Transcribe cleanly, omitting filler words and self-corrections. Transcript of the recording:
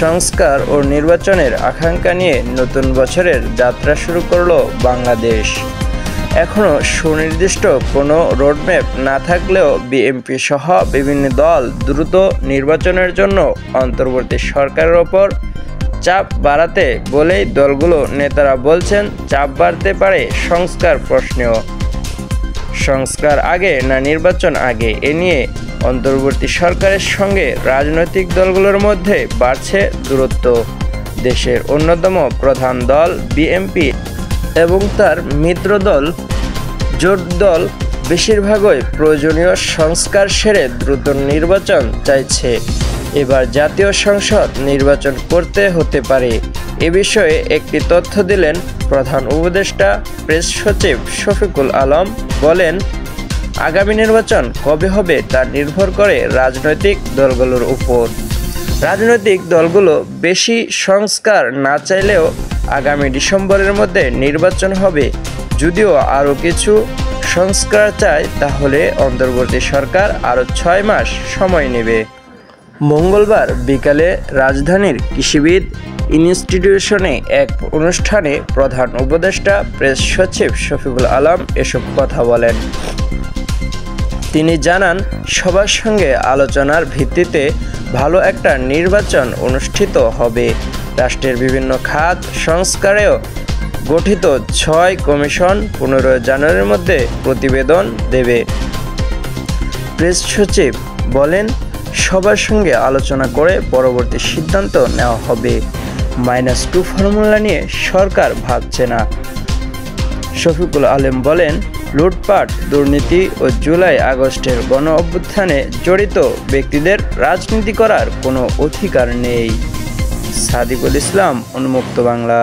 সংস্কার ও নির্বাচনের আকাঙ্ক্ষা নিয়ে নতুন বছরের যাত্রা শুরু করলো বাংলাদেশ। এখনও সুনির্দিষ্ট কোনো রোডম্যাপ না থাকলেও বিএনপি সহ বিভিন্ন দল দ্রুত নির্বাচনের জন্য অন্তর্বর্তী সরকারের ওপর চাপ বাড়াতে বলেই দলগুলো নেতারা বলছেন, চাপ বাড়তে পারে সংস্কার প্রশ্নেও। সংস্কার আগে না নির্বাচন আগে, এ নিয়ে অন্তর্বর্তী সরকারের সঙ্গে রাজনৈতিক দলগুলোর মধ্যে বাড়ছে দূরত্ব। দেশের অন্যতম প্রধান দল বিএনপি এবং তার মিত্রদল জোট দল বেশিরভাগই প্রয়োজনীয় সংস্কার সেরে দ্রুত নির্বাচন চাইছে। এবার জাতীয় সংসদ নির্বাচন করতে হতে পারে। এ বিষয়ে একটি তথ্য দিলেন প্রধান উপদেষ্টা প্রেস সচিব শফিকুল আলম। বলেন, আগামী নির্বাচন কবে হবে তা নির্ভর করে রাজনৈতিক দলগুলোর উপর। রাজনৈতিক দলগুলো বেশি সংস্কার না চাইলেও আগামী ডিসেম্বরের মধ্যে নির্বাচন হবে। যদিও আরও কিছু সংস্কার চায়, তাহলে অন্তর্বর্তী সরকার আরও 6 মাস সময় নেবে। মঙ্গলবার বিকালে রাজধানীর কৃষিবিদ ইনস্টিটিউশনে এক অনুষ্ঠানে প্রধান উপদেষ্টা প্রেস সচিব শফিকুল আলম এসব কথা বলেন। তিনি জানান, সবার সঙ্গে আলোচনার ভিত্তিতে ভালো একটা নির্বাচন অনুষ্ঠিত হবে। রাষ্ট্রের বিভিন্ন খাত সংস্কারেও গঠিত 6 কমিশন 15 জানুয়ারির মধ্যে প্রতিবেদন দেবে। প্রেস সচিব বলেন, সবার সঙ্গে আলোচনা করে পরবর্তী সিদ্ধান্ত নেওয়া হবে। -2 ফর্মুলা নিয়ে সরকার ভাবছে না। শফিকুল আলম বলেন, লুটপাট, দুর্নীতি ও জুলাই আগস্টের গণ অভ্যুত্থানে জড়িত ব্যক্তিদের রাজনীতি করার কোনো অধিকার নেই। সাদিকুল ইসলাম, উন্মুক্ত বাংলা।